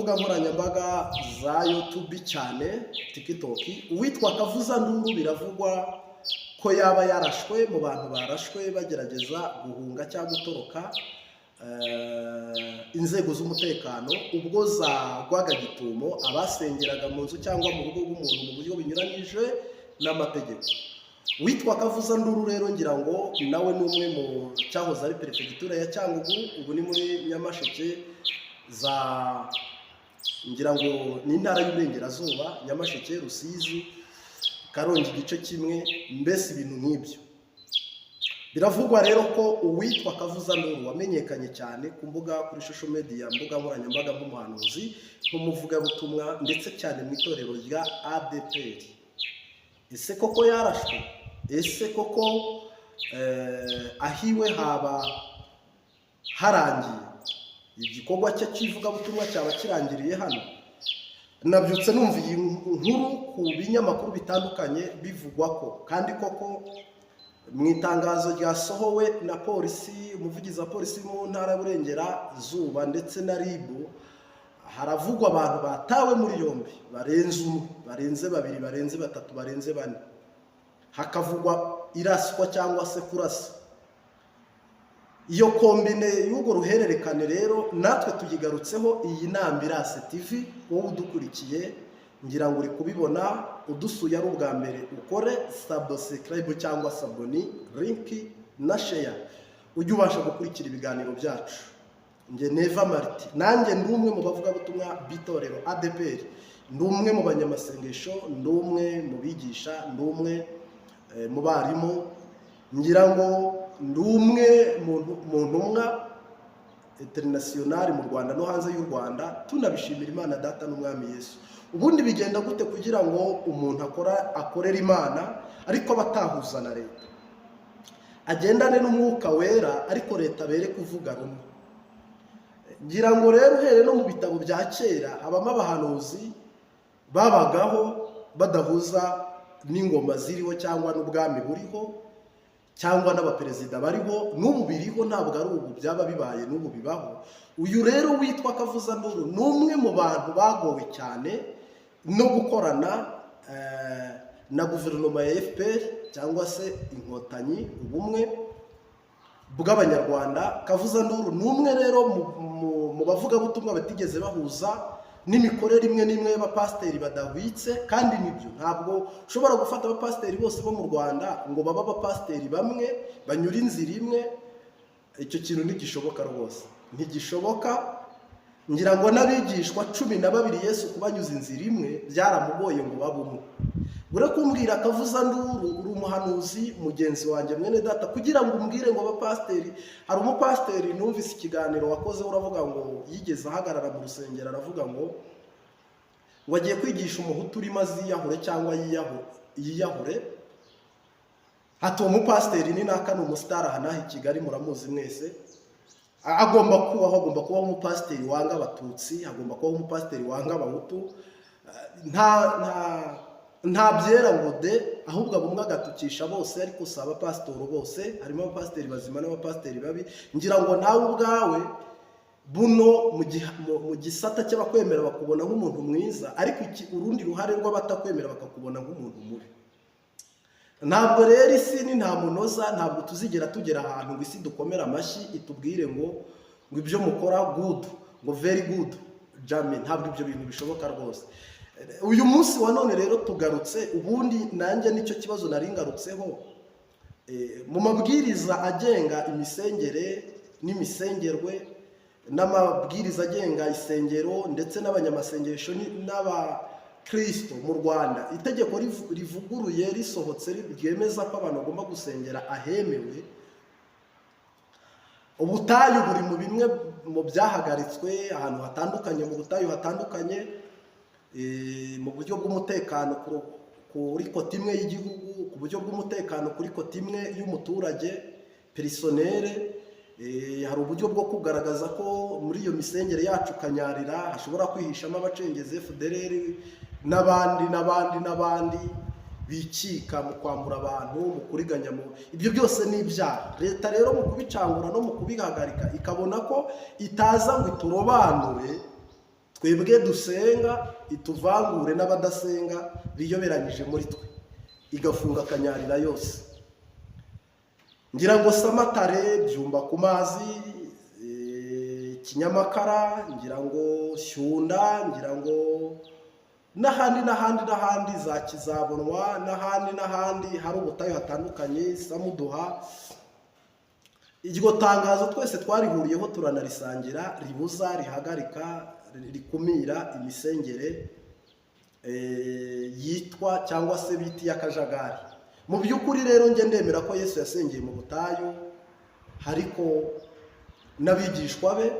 mbuga nkoranyambaga za YouTube cyane TikTok, uwitwa Kavuzanduru biravugwa ko yaba yarashwe mu bantu barashwe bagerageza guhunga cyangwa gutoroka inzego z'umutekano ubwo zagwaga gitumo abasengeraga mu nzu cyangwa mu rugo rw'umuntu mu buryo binyuranyije n'amategeko. Witwa Kavuzanduru rero ngira ngo nawe n'umwe mu cyahoze ari perefegitura ya Cyangugu, ubu ni muri Nyamasheke za ngira ngo ni intara y'Uburengerazuba, Nyamasheke, Rusizi, Karongi igice kimwe, mbese ibintu nk'ibyo. Biravugwa rero ko uwitwa Kavuzanduru wamenyekanye cyane ku mbuga kuri social media, mbuga nkoranyambaga nk'umuhanuzi, nk'umuvugabutumwa ndetse cyane mu itorero rya ADPR. Ese koko yarashwe? Ese koko ahiwe haba harangiye? Igikorwa cye cy'ivugabutumwa cyaba kirangiriye hano? Nabyutse numva iyi nkuru ku binyamakuru bitandukanye bivugwa ko kandi koko mu itangazo ryasohowe na polisi, umuvugizi wa polisi mu ntara y'Uburengerazuba ndetse na RIB, haravugwa abantu batawe muri yombi barenze umwe, barenze babiri, barenze batatu, barenze bane. Hakavugwa iraswa cyangwa se kurasa. Iyo kombine y'ubwo ruhererekane rero natwe tuyigarutseho iyi Nambirase TV. Wowe udukurikiye ngira ngo uri kubibona, udusuye ari ubwa mbere ukore subscribe cyangwa saboni, link na share, ujye ubasha gukurikira ibiganiro byacu. Nge Neva Marti, nanjye ndi umwe mu bavugabutumwa b'itorero ADPR, ndi umwe mu banyamasengesho, ndi umwe mu bigisha, ndi umwe mu barimu, ngira ngo ndi umwe mu ntumwa international mu Rwanda no hanze y'u Rwanda. Tunabishimira Imana Data n'Umwami Yesu. Ubundi bigenda gute kugira ngo umuntu akorera Imana ariko batahuza na leta, agendane n'umwuka wera ariko leta bere kuvuga rumwe? Ngira ngo rero uhere no mu bitabo bya kera habamo abahanuzi babagaho badahuza n'ingoma ziriho cyangwa n'ubwami buriho cyangwa n'abaperezida bariho. N'ubu biriho, ntabwo ari ubu byaba bibaye, n'ubu bibaho. Uyu rero witwa Kavuzanduru ni umwe mu bantu bagowe cyane no gukorana na guverinoma ya FPR cyangwa se inkotanyi, ubumwe bw'abanyarwanda. Kavuzanduru ni umwe rero mu bavugabutumwa batigeze bahuza n'imikorere imwe n'imwe y'abapasiteri badahwitse. Kandi nibyo, ntabwo ushobora gufata abapasiteri bose bo mu Rwanda ngo babe abapasiteri bamwe banyura inzira imwe. Icyo kintu ntigishoboka rwose, ntigishoboka. Ngira ngo n'abigishwa 12 Yesu kubanyuza inzira imwe byaramugoye ngo babe umwe. Ure kumbwira Kavuzanduru uri umuhanuzi mugenzi wanjye mwene data, kugira ngo umbwire ngo abapasiteri, hari umupasiteri numvise ikiganiro wakoze uravuga ngo yigeze ahagarara mu rusengero aravuga ngo agiye kwigisha umuhutu urimo aziyahure cyangwa yiyahure. Hato umupasiteri ni naka, ni umusitari aha naho i Kigali, muramuzi mwese. Agomba kubaho umupasiteri wanga abatutsi, agomba kubaho umupasiteri wanga abahutu. Nta byera ngo de, ahubwo abumwe agatukisha bose. Ariko si abapasitoro bose, harimo abapasiteri bazima n'abapasiteri babi. Ngira ngo nawe ubwawe buno mu gisata cy'abakwemera bakubona nk'umuntu mwiza, ariko urundi ruhare rw'abatakwemera bakakubona nk'umuntu mubi. Ntabwo rero isi ni nta munoza, ntabwo tuzigera tugera ahantu ngo isi dukomera amashyi itubwire ngo ibyo mukora good, ngo very good jammy. Ntabwo ibyo bintu bishoboka rwose. Uyu munsi wa none rero tugarutse, ubundi nanjye nicyo kibazo nari ngarutseho, mu mabwiriza agenga imisengere n'imisengerwe, n'amabwiriza agenga isengero ndetse n'abanyamasengesho n'abakristo mu Rwanda. Itegeko rivuguruye risohotse ryemeza ko abantu bagomba gusengera ahemewe. Ubutayu buri mu bimwe mu byahagaritswe ahantu hatandukanye, mu butayu hatandukanye, mu buryo bw'umutekano kuri kote imwe y'igihugu, ku buryo bw'umutekano kuri kote imwe y'umuturage perisonere. Hari uburyo bwo kugaragaza ko muri iyo misengere yacu Kanyarira hashobora kwihishamo abacengezi FDLR n'abandi bikika mu kwambura abantu, mu kuriganya. Ibyo byose ni ibyaha. Leta rero mu kubicangura no mu kubihagarika ikabona ko itaza ngo iturobanure twebwe dusenga ituvangure n'abadasenga biyoberanyije muri twe, igafunga akanyarira yose. Ngira ngo Samatare, Byumba ku mazi, Kinyamakara, ngira ngo Shyunda, ngira ngo n'ahandi za Kizabonwa, n'ahandi hari ubutayu hatandukanye, Samuduha. Iryo tangazo twese twarihuriyeho turanarisangira, ribuza, rihagarika, rikumira imisengere yitwa cyangwa se biti y'akajagari. Mu by'ukuri rero nge ndemera ko Yesu yasengeye mu butayu, ariko n'abigishwa be.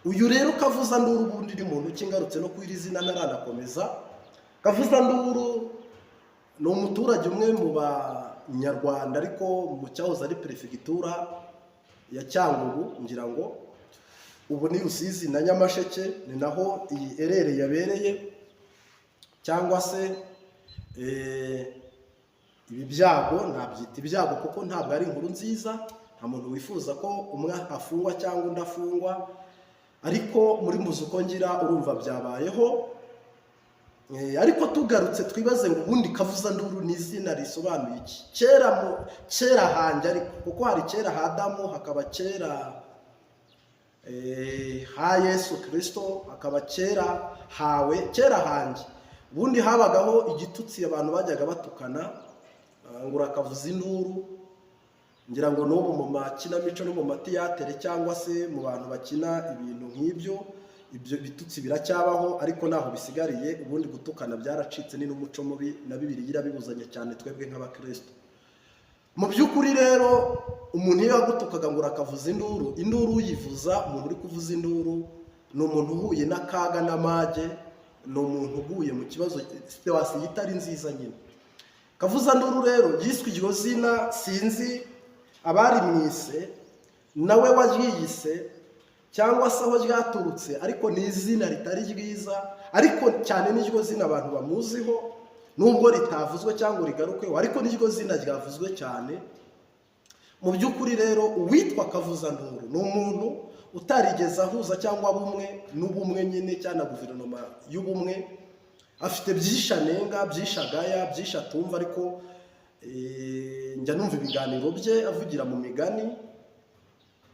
Uyu rero Kavuza Nduru ubundi iri muntu kingarutse no kwiri zina naranakomeza. Kavuza Nduru ni umuturage umwe mu Banyarwanda, ariko mu cyahoze ari perefegitura ya Cyangugu, ngira ngo ubu ni Rusizi na Nyamasheke, ni naho iyi erere yabereye, cyangwa se ibi byago, nabyita ibyago kuko ntabwo ari inkuru nziza. Nta muntu wifuza ko umwe afungwa cyangwa undi afungwa, ariko muri muzuko ngira urumva byabayeho. Ariko tugarutse twibaze ngo ubundi Kavuza Nduru ni izina risobanuye iki? Kera hanjye, ariko kuko hari kera ha Adamu, hakaba kera ha Yesu Kristo, hakaba kera hawe. Kera hanjye ubundi habagaho igitutsi abantu bajyaga batukana, ngo urakavuza induru. Ngira ngo n'ubu mu makinamico no mu matiyatere cyangwa se mu bantu bakina ibintu nk'ibyo, ibyo bitutsi biracyabaho, ariko naho bisigariye. Ubundi gutukana byaracitse, ni n'umuco mubi, na Bibiliya irabibuzanya cyane twebwe nk'abakristo. Mu by'ukuri rero umuntu iyo yagutukaga ngo urakavuza induru, induru uyivuza, umuntu uri kuvuza induru ni umuntu uhuye n'akaga n'amage, ni umuntu uguye mu kibazo situation itari nziza nyine. Kavuza Nduru rero yiswe iryo zina, sinzi abari mwise nawe waryiyise cyangwa se aho ryaturutse, ariko ni izina ritari ryiza, ariko cyane n'iryo zina abantu bamuziho, nubwo ritavuzwe cyangwa rigarukeho, ariko n'iryo zina ryavuzwe cyane. Mu by'ukuri rero uwitwa Kavuza Nduru ni umuntu utarigeze ahuza cyangwa bumwe n'ubumwe nyine, cyane guverinoma y'ubumwe. Afite byinshi anenga, byinshi agaya, byinshi atumva, ariko njya numva ibiganiro bye avugira mu migani.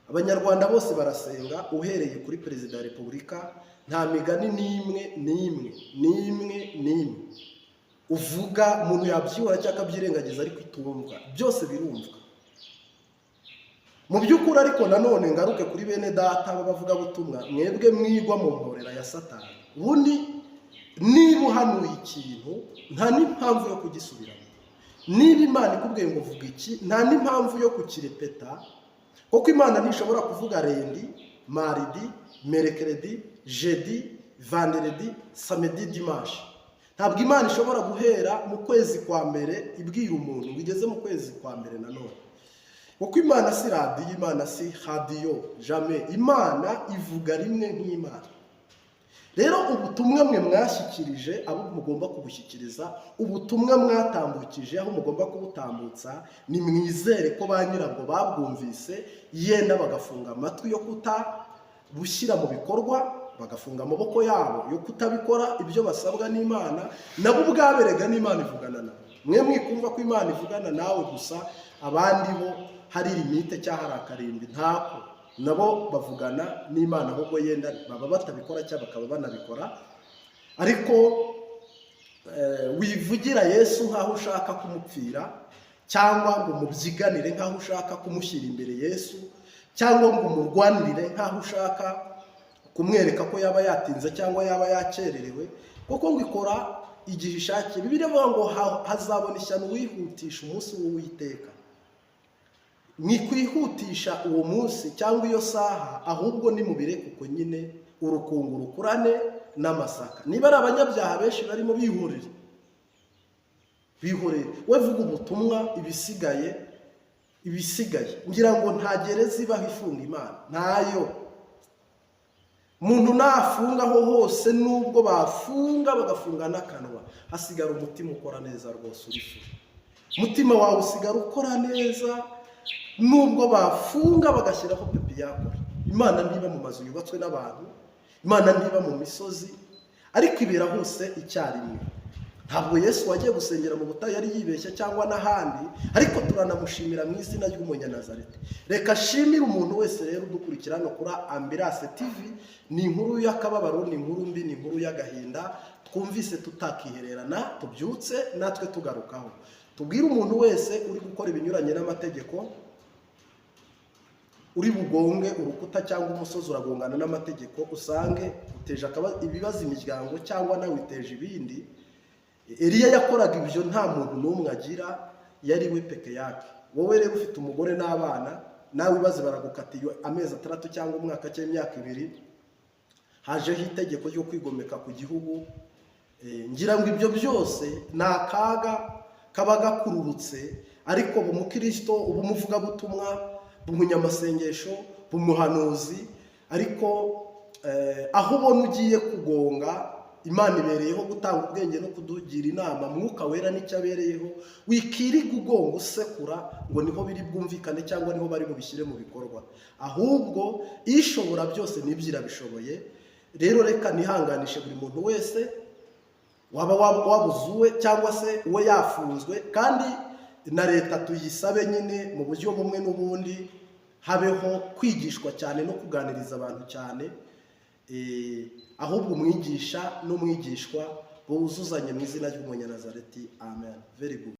Abanyarwanda bose barasenga, uhereye kuri Perezida wa Repubulika, nta migani n'imwe uvuga umuntu yabyibura cyangwa abyirengagiza ariko itumvwa, byose birumvwa. Mu by'ukuri ariko nanone ngaruke kuri bene data b'abavugabutumwa, mwebwe mwigwa mu mporera ya Satani. Ubundi niba uhanuye ikintu nta n'impamvu yo kugisubiramo. Niba Imana ikubwiye ngo vuga iki, nta n'impamvu yo kukirepeta, kuko Imana ntishobora kuvuga rendi, maridi, merekeredi, jedi, vanderedi, samedi, dimanche. Ntabwo Imana ishobora guhera mu kwezi kwa mbere ibwira umuntu ngo igeze mu kwezi kwa mbere nanone, kuko Imana si radiyo, Imana si radiyo, jamais. Imana ivuga rimwe nk'Imana. Rero ubutumwa mwe mwashyikirije abo mugomba kubushyikiriza, ubutumwa mwatambukije aho mugomba kubutambutsa, ni mwizere ko ba nyirabwo babwumvise, yenda bagafunga amatwi yo kutabushyira mu bikorwa, bagafunga amaboko yabo yo kutabikora ibyo basabwa n'Imana. Nabo ubwaberega n'Imana ivugana nabo. Mwe mwikumva ko Imana ivugana nawe gusa, abandi bo hari limite cyangwa hari akarimbi, ntako. Nabo bavugana n'Imana, ahubwo yenda baba batabikora cyangwa bakaba banabikora. Ariko wivugira Yesu nk'aho ushaka kumupfira, cyangwa ngo mubyiganire nk'aho ushaka kumushyira imbere Yesu, cyangwa ngo umurwanirire nk'aho ushaka kumwereka ko yaba yatinze cyangwa yaba yakererewe, kuko ngo ikora igihe ishakiye. Bibiliya ivuga ngo hazabona ishyano wihutisha umunsi w'Uwiteka. Mwikwihutisha uwo munsi cyangwa iyo saha, ahubwo nimubire kuko nyine urukungu rukurane n'amasaka. Niba ari abanyabyaha benshi barimo bihurire, we vuga ubutumwa, ibisigaye ngira ngo nta gereza ibaho ifunga Imana, ntayo. Umuntu nafungaho hose, nubwo bafunga bagafunga n'akanwa, hasigara umutima ukora neza rwose, urifu umutima wawe usigara ukora neza, nubwo bafunga bagashyiraho pepi yakora. Imana niba mu mazu yubatswe n'abantu, Imana ntiba mu misozi ariko ibera hose icyarimwe. Ntabwo Yesu wagiye gusengera mu butayu yari yibeshya cyangwa n'ahandi, ariko turanamushimira mu izina ry'Umunyanazareti. Reka shimire umuntu wese rero udukurikirana kuri Ambirase TV. Ni inkuru y'akababaro, ni inkuru mbi, ni inkuru y'agahinda twumvise tutakihererana, tubyutse natwe tugarukaho. Tubwire umuntu wese uri gukora ibinyuranye n'amategeko, uri bugonge urukuta cyangwa umusozi uragongana n'amategeko, usange uteje ibibazo imiryango cyangwa nawe witeje ibindi. Eliya yakoraga ibyo nta muntu n'umwe agira, yari we peke yake. Wowe rero ufite umugore n'abana, nawe ibibazo baragukatiye amezi 6 cyangwa umwaka cyangwa imyaka 2, hajeho itegeko ryo kwigomeka ku gihugu. Ngira ngo ibyo byose ni akaga kaba gakururutse, ariko bumukristo, ubumuvugabutumwa, bumunyamasengesho, bumuhanuzi, ariko aho ubona ugiye kugonga, Imana ibereyeho gutanga ubwenge no kudugira inama, Mwuka Wera nicyo abereyeho. Wikiriga ugonga usekura ngo niho biri bwumvikane cyangwa niho bari bubishyire mu bikorwa, ahubwo ishobora byose nibyo irabishoboye. Rero reka nihanganishe buri muntu wese waba wabuzuwe cyangwa se uwe yafunzwe, kandi na leta tuyisabe nyine mu buryo bumwe n'ubundi habeho kwigishwa cyane no kuganiriza abantu cyane, ahubwo umwigisha n'umwigishwa buzuzanye mu izina ry'Umunyanazareti. Amen. Very good.